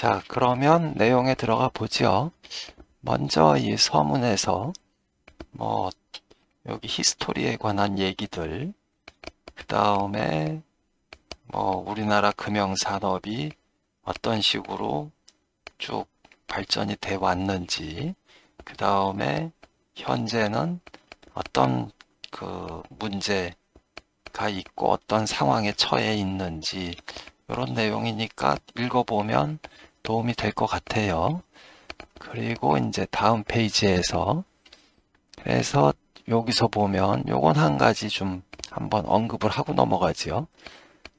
자, 그러면 내용에 들어가 보죠. 먼저 이 서문에서 여기 히스토리에 관한 얘기들, 그 다음에 우리나라 금융산업이 어떤 식으로 쭉 발전이 돼 왔는지, 그 다음에 현재는 어떤 그 문제가 있고 어떤 상황에 처해 있는지, 이런 내용이니까 읽어보면 도움이 될 것 같아요. 그리고 이제 다음 페이지에서, 그래서 여기서 보면 요건 한 가지 좀 한번 언급을 하고 넘어가지요.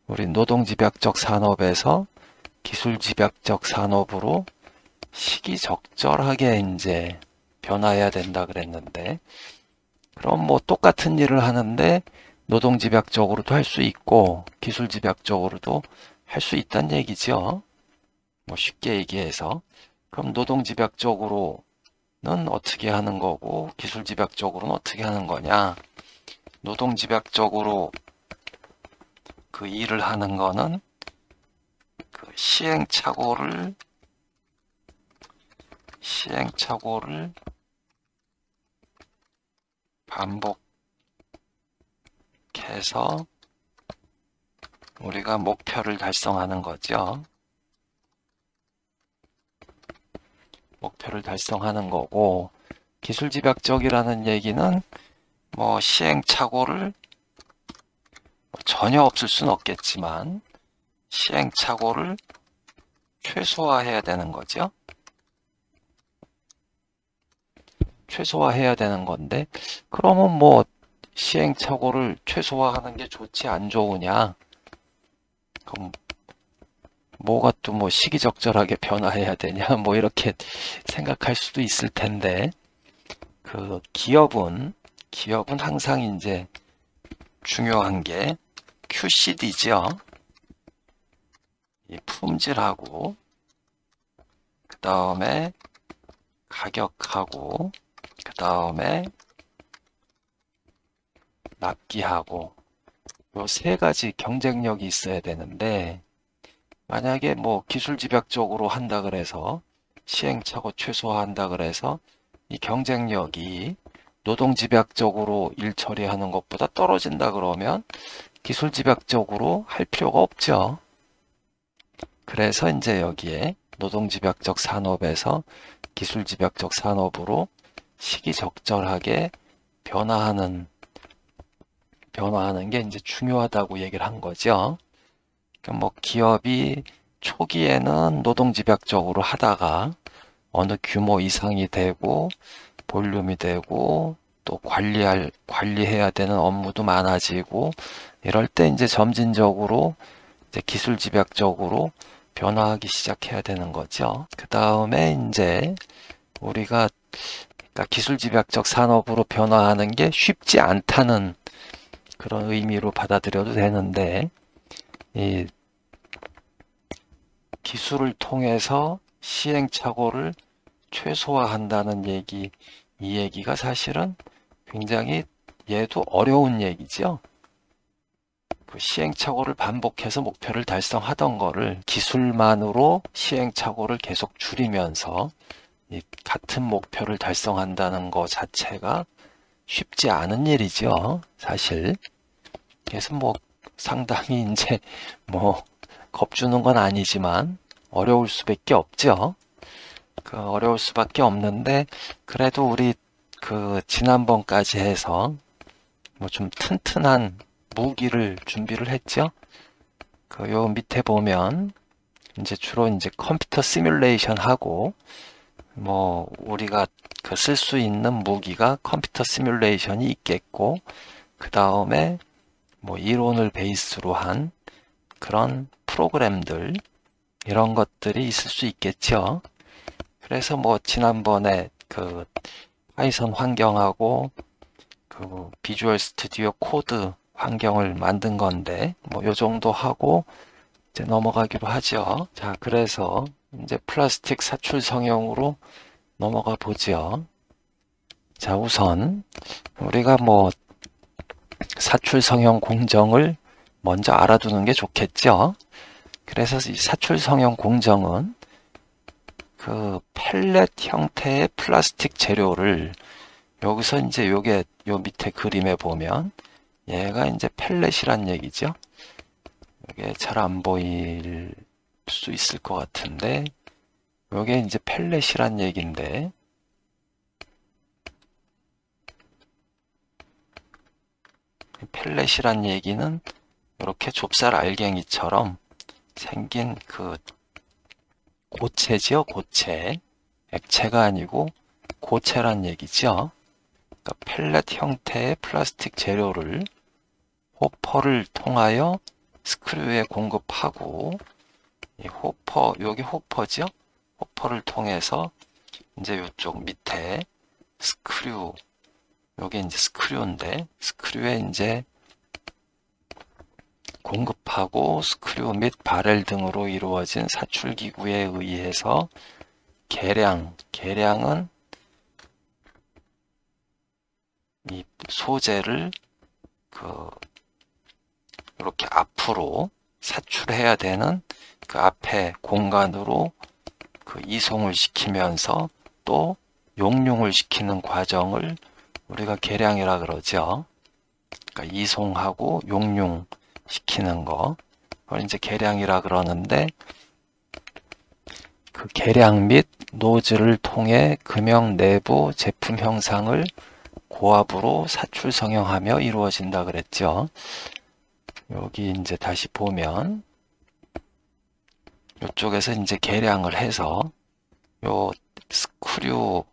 우리 노동집약적 산업에서 기술집약적 산업으로 시기적절하게 이제 변화해야 된다 그랬는데, 그럼 똑같은 일을 하는데 노동집약적으로도 할 수 있고 기술집약적으로도 할 수 있다는 얘기죠. 쉽게 얘기해서. 그럼 노동집약적으로는 어떻게 하는 거고 기술집약적으로는 어떻게 하는 거냐? 노동집약적으로 그 일을 하는 거는 그 시행착오를 반복해서 우리가 목표를 달성하는 거죠. 목표를 달성하는 거고, 기술집약적이라는 얘기는 시행착오를 전혀 없을 수는 없겠지만 시행착오를 최소화해야 되는 거죠. 최소화해야 되는 건데, 그러면 시행착오를 최소화하는 게 좋지 안 좋으냐? 그럼 뭐가 또 시기적절하게 변화해야 되냐? 이렇게 생각할 수도 있을 텐데, 그 기업은 항상 이제 중요한 게 QCD죠. 이 품질하고, 그 다음에 가격하고, 그 다음에 납기하고, 요 세 가지 경쟁력이 있어야 되는데, 만약에 기술집약적으로 한다 그래서 시행착오 최소화한다 그래서 이 경쟁력이 노동집약적으로 일 처리하는 것보다 떨어진다 그러면 기술집약적으로 할 필요가 없죠. 그래서 이제 여기에 노동집약적 산업에서 기술집약적 산업으로 시기적절하게 변화하는 게 이제 중요하다고 얘기를 한 거죠. 그러니까 기업이 초기에는 노동집약적으로 하다가 어느 규모 이상이 되고 볼륨이 되고 또 관리해야 되는 업무도 많아지고 이럴 때 이제 점진적으로 이제 기술집약적으로 변화하기 시작해야 되는 거죠. 그 다음에 이제 우리가 그러니까 기술집약적 산업으로 변화하는 게 쉽지 않다는 그런 의미로 받아들여도 되는데, 이 기술을 통해서 시행착오를 최소화한다는 이 얘기가 사실은 굉장히 얘도 어려운 얘기죠. 그 시행착오를 반복해서 목표를 달성하던 거를 기술만으로 시행착오를 계속 줄이면서 이 같은 목표를 달성한다는 거 자체가 쉽지 않은 일이죠, 사실. 그래서 상당히 이제 겁주는 건 아니지만 어려울 수밖에 없죠. 어려울 수밖에 없는데, 그래도 우리 지난번까지 해서 좀 튼튼한 무기를 준비를 했죠. 요 밑에 보면 이제 주로 이제 컴퓨터 시뮬레이션 하고 우리가 쓸 수 있는 무기가 컴퓨터 시뮬레이션이 있겠고, 그 다음에 이론을 베이스로 한 그런 프로그램들, 이런 것들이 있을 수 있겠죠. 그래서 지난번에 파이썬 환경하고 비주얼 스튜디오 코드 환경을 만든 건데 요 정도 하고 이제 넘어가기로 하죠. 자, 그래서 이제 플라스틱 사출 성형으로 넘어가 보죠. 자, 우선 우리가 사출 성형 공정을 먼저 알아두는 게 좋겠죠. 그래서 이 사출 성형 공정은 그 펠렛 형태의 플라스틱 재료를 여기서 이제 요게 요 밑에 그림에 보면 얘가 이제 펠렛이란 얘기죠. 이게 잘 안 보일 수 있을 것 같은데 요게 이제 펠렛이란 얘기인데 펠렛이란 얘기는 이렇게 좁쌀 알갱이처럼 생긴 그 고체지요, 고체. 액체가 아니고 고체란 얘기죠. 그러니까 펠렛 형태의 플라스틱 재료를 호퍼를 통하여 스크류에 공급하고 이 호퍼, 여기 호퍼죠? 호퍼를 통해서 이제 이쪽 밑에 스크류, 여기 이제 스크류인데 스크류에 이제 공급하고 스크류 및 바렐 등으로 이루어진 사출기구에 의해서 계량은 이 소재를 이렇게 앞으로 사출해야 되는 그 앞에 공간으로 이송을 시키면서 또 용융을 시키는 과정을 우리가 계량이라 그러죠. 그러니까 이송하고 용융 시키는 거, 그걸 이제 계량이라 그러는데 그 계량 및 노즐을 통해 금형 내부 제품 형상을 고압으로 사출 성형하며 이루어진다 그랬죠. 여기 이제 다시 보면 이쪽에서 이제 계량을 해서 요 스크류가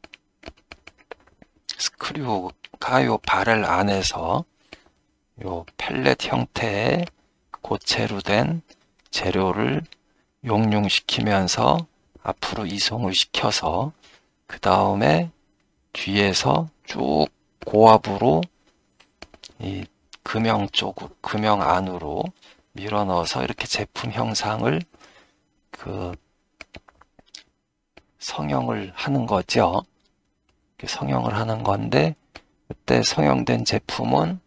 요 바렐 안에서 요 펠렛 형태의 고체로 된 재료를 용융시키면서 앞으로 이송을 시켜서 그 다음에 뒤에서 쭉 고압으로 이 금형 안으로 밀어 넣어서 이렇게 제품 형상을 성형을 하는 거죠. 성형을 하는 건데 그때 성형된 제품은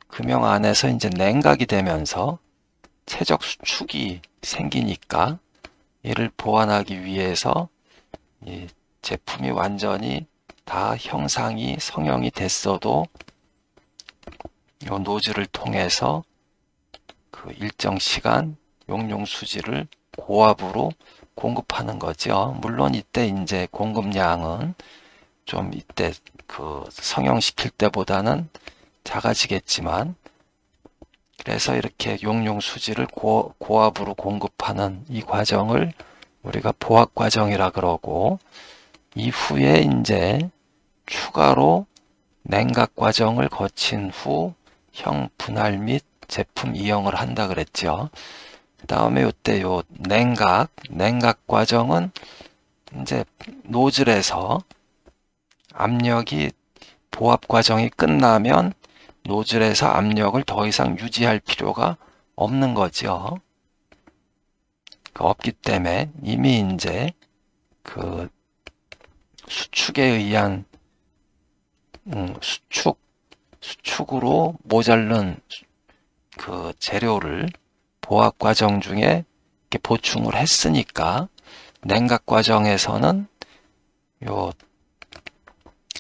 금형 안에서 이제 냉각이 되면서 최적 수축이 생기니까 이를 보완하기 위해서 이 제품이 완전히 다 형상이 성형이 됐어도 이 노즐을 통해서 그 일정 시간 용융 수지를 고압으로 공급하는 거죠. 물론 이때 이제 공급량은 좀 이때 성형시킬 때보다는 작아지겠지만, 그래서 이렇게 용융 수지를 고압으로 공급하는 이 과정을 우리가 보압 과정이라 그러고, 이후에 이제 추가로 냉각 과정을 거친 후 형 분할 및 제품 이형을 한다 그랬죠. 그 다음에 요때 요 냉각 과정은 이제 노즐에서 압력이 보압 과정이 끝나면 노즐에서 압력을 더 이상 유지할 필요가 없는 거죠. 없기 때문에 이미 이제 수축에 의한 수축으로 모자른 재료를 보압 과정 중에 이렇게 보충을 했으니까 냉각 과정에서는 요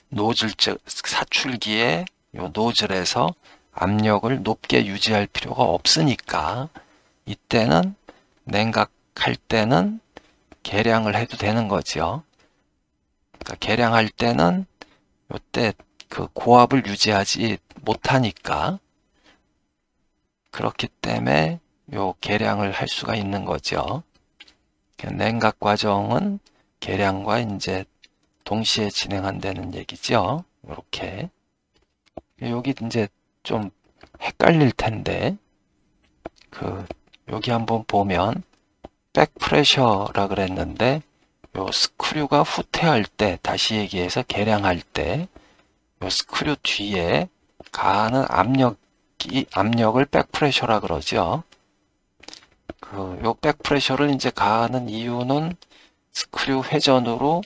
노즐 사출기에 요 노즐에서 압력을 높게 유지할 필요가 없으니까 이때는 냉각할 때는 계량을 해도 되는 거죠. 그러니까 계량할 때는 요때 고압을 유지하지 못하니까, 그렇기 때문에 요 계량을 할 수가 있는 거죠. 냉각 과정은 계량과 이제 동시에 진행한다는 얘기죠. 이렇게. 여기 이제 좀 헷갈릴 텐데, 여기 한번 보면 백프레셔라 그랬는데, 요 스크류가 후퇴할 때, 다시 얘기해서 계량할 때, 요 스크류 뒤에 가하는 압력을 백프레셔라 그러죠. 요 백프레셔를 이제 가하는 이유는 스크류 회전으로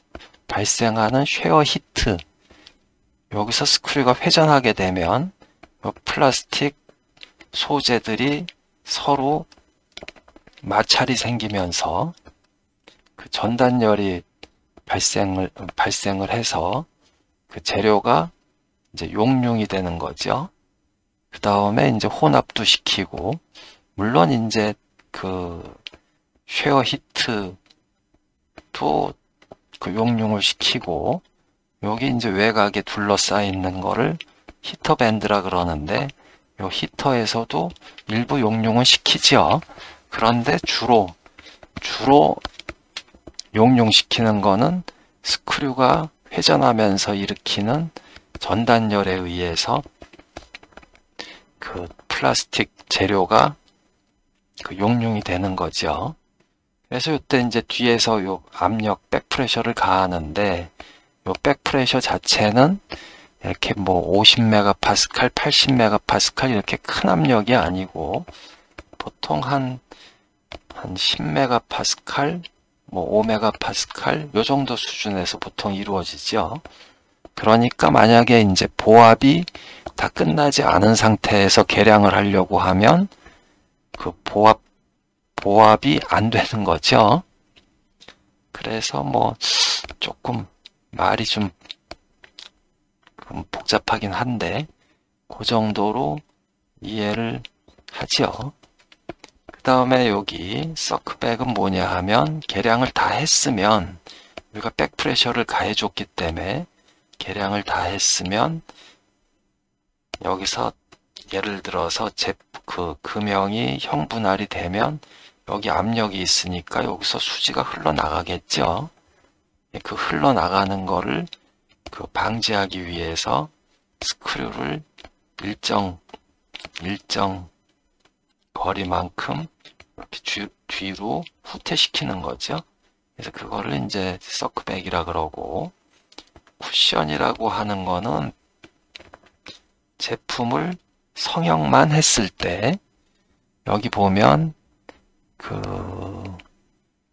발생하는 쉐어 히트. 여기서 스크류가 회전하게 되면 요 플라스틱 소재들이 서로 마찰이 생기면서 그 전단열이 발생을 해서 그 재료가 이제 용융이 되는 거죠. 그 다음에 이제 혼합도 시키고, 물론 이제 그 쉐어 히트도 그 용융을 시키고, 여기 이제 외곽에 둘러싸여 있는 거를 히터 밴드라 그러는데, 요 히터에서도 일부 용융은 시키죠. 그런데 주로 용융시키는 거는 스크류가 회전하면서 일으키는 전단열에 의해서 그 플라스틱 재료가 그 용융이 되는 거죠. 그래서 이때 이제 뒤에서 요 압력 백프레셔를 가하는데, 요 백프레셔 자체는 이렇게 뭐 50메가파스칼, 80메가파스칼 이렇게 큰 압력이 아니고 보통 한 10메가파스칼, 뭐 5메가파스칼 요 정도 수준에서 보통 이루어지죠. 그러니까 만약에 이제 보압이 다 끝나지 않은 상태에서 계량을 하려고 하면 그 보압이 안 되는 거죠. 그래서 뭐 조금 말이 좀 복잡하긴 한데 그 정도로 이해를 하죠. 그 다음에 여기 서크백은 뭐냐 하면 계량을 다 했으면, 우리가 백프레셔를 가해줬기 때문에 계량을 다 했으면 여기서 예를 들어서 그 금형이 형분할이 되면 여기 압력이 있으니까 여기서 수지가 흘러나가겠죠. 그 흘러나가는 거를 그 방지하기 위해서 스크류를 일정 거리만큼 이렇게 뒤로 후퇴시키는 거죠. 그래서 그거를 이제 서크백이라 그러고, 쿠션이라고 하는 거는 제품을 성형만 했을 때, 여기 보면 그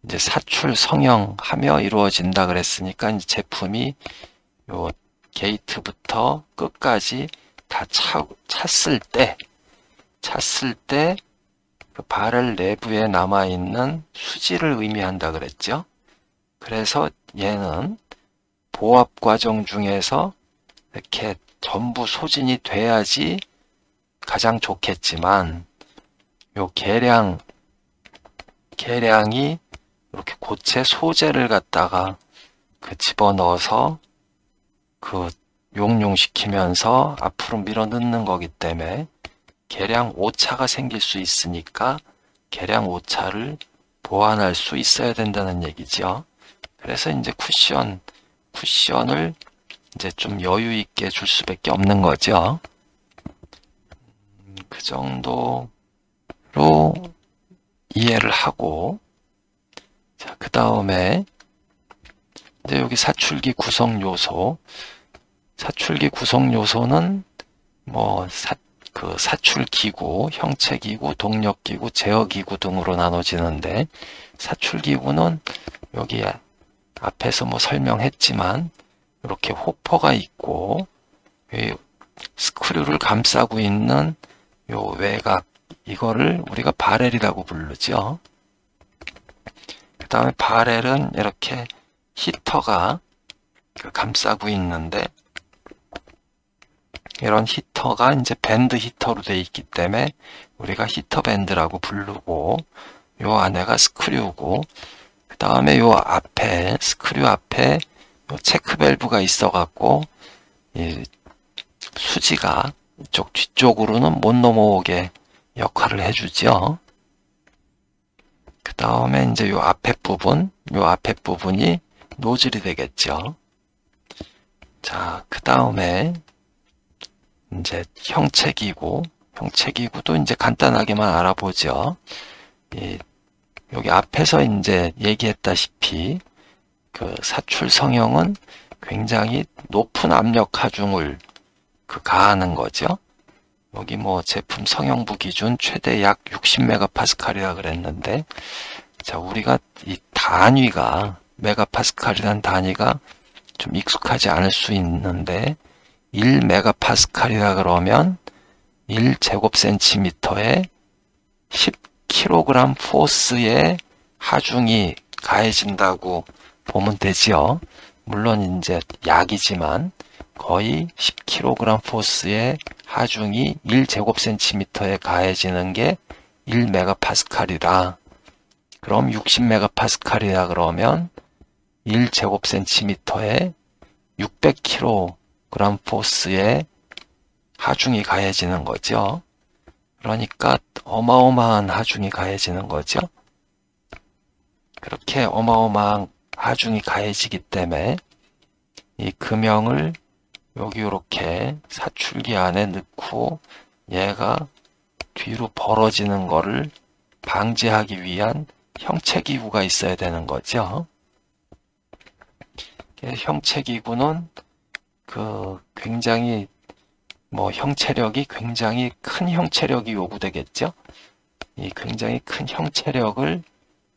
이제 사출 성형하며 이루어진다 그랬으니까 이제 제품이 요 게이트부터 끝까지 다 찼을 때 그 바렐 내부에 남아있는 수지를 의미한다 그랬죠. 그래서 얘는 보압 과정 중에서 이렇게 전부 소진이 돼야지 가장 좋겠지만, 요 계량이 이렇게 고체 소재를 갖다가 그 집어넣어서 그 용융시키면서 앞으로 밀어 넣는 거기 때문에 계량 오차가 생길 수 있으니까 계량 오차를 보완할 수 있어야 된다는 얘기죠. 그래서 이제 쿠션을 이제 좀 여유 있게 줄 수밖에 없는 거죠. 그 정도로 이해를 하고, 자, 그 다음에 이제 여기 사출기 구성 요소는 뭐 사출기구, 형체기구, 동력기구, 제어기구 등으로 나눠지는데, 사출기구는 여기 앞에서 뭐 설명했지만 이렇게 호퍼가 있고, 스크류를 감싸고 있는 요 외곽, 이거를 우리가 바렐이라고 부르죠. 그 다음에 바렐은 이렇게 히터가 감싸고 있는데, 이런 히터가 이제 밴드 히터로 되어 있기 때문에 우리가 히터 밴드라고 부르고, 요 안에가 스크류고, 그 다음에 요 앞에, 스크류 앞에 요 체크 밸브가 있어 갖고 이 수지가 이쪽 뒤쪽으로는 못 넘어오게 역할을 해주죠. 그 다음에 이제 요 앞에 부분이 노즐이 되겠죠. 자, 그 다음에 이제 형체기구도 이제 간단하게만 알아보죠. 여기 앞에서 이제 얘기했다시피 그 사출 성형은 굉장히 높은 압력 하중을 가하는 거죠. 여기 뭐 제품 성형부 기준 최대 약 60메가파스칼이라 그랬는데, 자, 우리가 이 단위가 메가파스칼이라는 단위가 좀 익숙하지 않을 수 있는데, 1메가파스칼이라 그러면 1제곱센티미터에 10kg 포스의 하중이 가해진다고 보면 되지요. 물론 이제 약이지만 거의 10kg 포스의 하중이 1제곱센티미터에 가해지는 게 1메가파스칼이라. 그럼 60메가파스칼이라 그러면 1제곱센티미터에 600kg 포스의 하중이 가해지는 거죠. 그러니까 어마어마한 하중이 가해지는 거죠. 그렇게 어마어마한 하중이 가해지기 때문에 이 금형을 여기 이렇게 사출기 안에 넣고 얘가 뒤로 벌어지는 거를 방지하기 위한 형체기구가 있어야 되는 거죠. 형체기구는 굉장히 형체력이 굉장히 큰 형체력이 요구되겠죠. 이 굉장히 큰 형체력을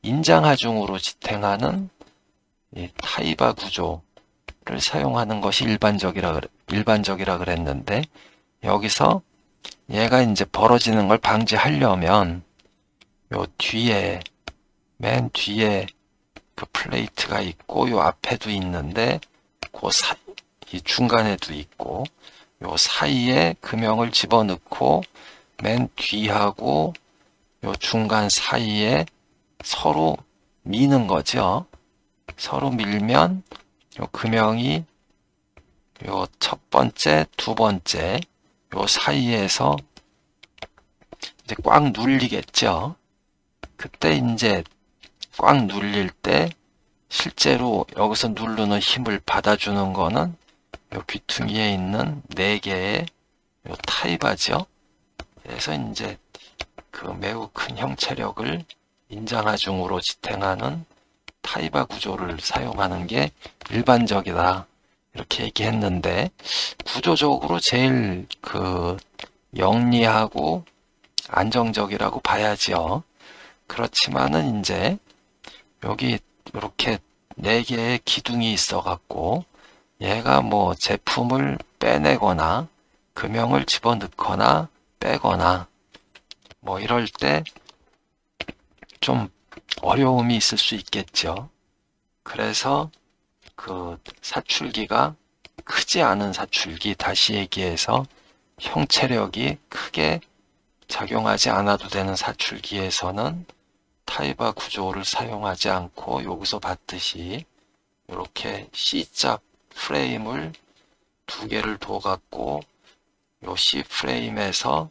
인장하중으로 지탱하는 이 타이바 구조를 사용하는 것이 일반적이라 그랬는데, 여기서 얘가 이제 벌어지는 걸 방지하려면 요 뒤에, 맨 뒤에 그 플레이트가 있고 요 앞에도 있는데 그 사이, 이 중간에도 있고 요 사이에 금형을 집어넣고 맨 뒤하고 요 중간 사이에 서로 미는 거죠. 서로 밀면 요 금형이 요 첫 번째, 두 번째 요 사이에서 이제 꽉 눌리겠죠. 그때 이제 꽉 눌릴 때 실제로 여기서 누르는 힘을 받아주는 거는 요 귀퉁이에 있는 4개의 요 타이바죠. 그래서 이제 그 매우 큰 형체력을 인장하중으로 지탱하는 타이바 구조를 사용하는 게 일반적이다, 이렇게 얘기했는데, 구조적으로 제일 영리하고 안정적이라고 봐야지요. 그렇지만은 이제 여기 이렇게 4개의 기둥이 있어 갖고 얘가 제품을 빼내거나 금형을 집어넣거나 빼거나 이럴 때 좀 어려움이 있을 수 있겠죠. 그래서 그 사출기가 크지 않은 사출기, 다시 얘기해서 형체력이 크게 작용하지 않아도 되는 사출기에서는 타이바 구조를 사용하지 않고 여기서 봤듯이 이렇게 C자 프레임을 2개를 둬갖고 요 C 프레임에서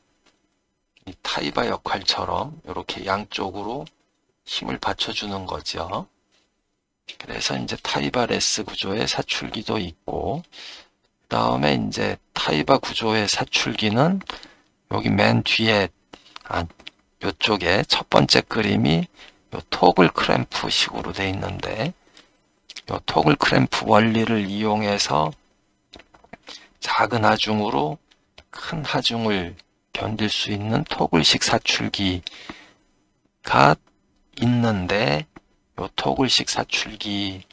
이 타이바 역할처럼 이렇게 양쪽으로 힘을 받쳐주는 거죠. 그래서 이제 타이바 레스 구조의 사출기도 있고, 그 다음에 이제 타이바 구조의 사출기는 여기 맨 뒤에, 요쪽에 첫 번째 그림이 요 토글 크램프 식으로 돼 있는데, 요 토글 크램프 원리를 이용해서 작은 하중으로 큰 하중을 견딜 수 있는 토글식 사출기가 있는데, 요 토글식 사출기의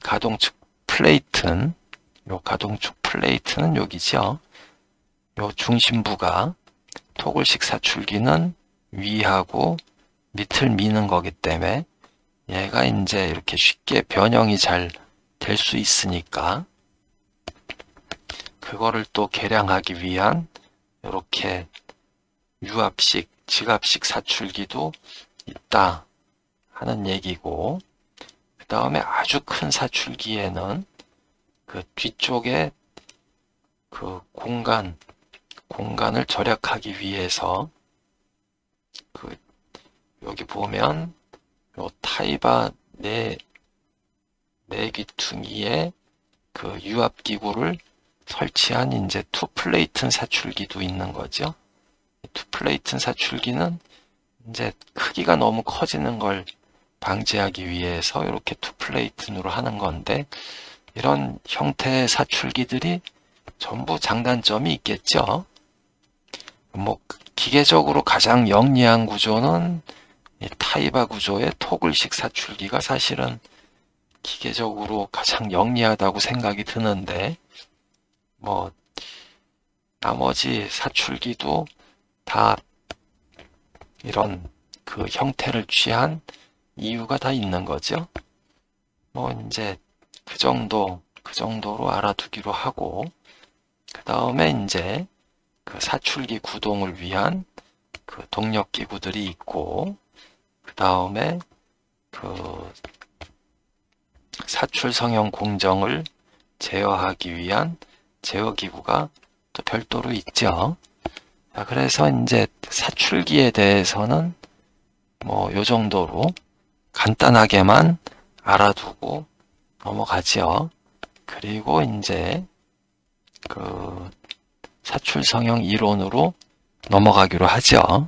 가동축 플레이트는, 여기죠. 요 중심부가 토글식 사출기는 위하고 밑을 미는 거기 때문에 얘가 이제 이렇게 쉽게 변형이 잘 될 수 있으니까, 그거를 또 개량하기 위한 이렇게 유압식, 지압식 사출기도 있다 하는 얘기고, 그 다음에 아주 큰 사출기에는 그 뒤쪽에 그 공간을 절약하기 위해서 여기 보면 요 타이바 네 귀퉁이에 그 유압기구를 설치한 이제 투플레이튼 사출기도 있는 거죠. 투플레이튼 사출기는 이제 크기가 너무 커지는 걸 방지하기 위해서 이렇게 투플레이튼으로 하는 건데, 이런 형태의 사출기들이 전부 장단점이 있겠죠. 기계적으로 가장 영리한 구조는 이 타이바 구조의 토글식 사출기가 사실은 기계적으로 가장 영리하다고 생각이 드는데, 나머지 사출기도 다 이런 그 형태를 취한 이유가 다 있는 거죠. 뭐 이제 그 정도로 알아두기로 하고, 그 다음에 이제 그 사출기 구동을 위한 그 동력 기구들이 있고, 그 다음에 그 사출 성형 공정을 제어하기 위한 제어 기구가 또 별도로 있죠. 자, 그래서 이제 사출기에 대해서는 뭐 요 정도로 간단하게만 알아두고 넘어가죠. 그리고 이제 그 사출 성형 이론으로 넘어가기로 하죠.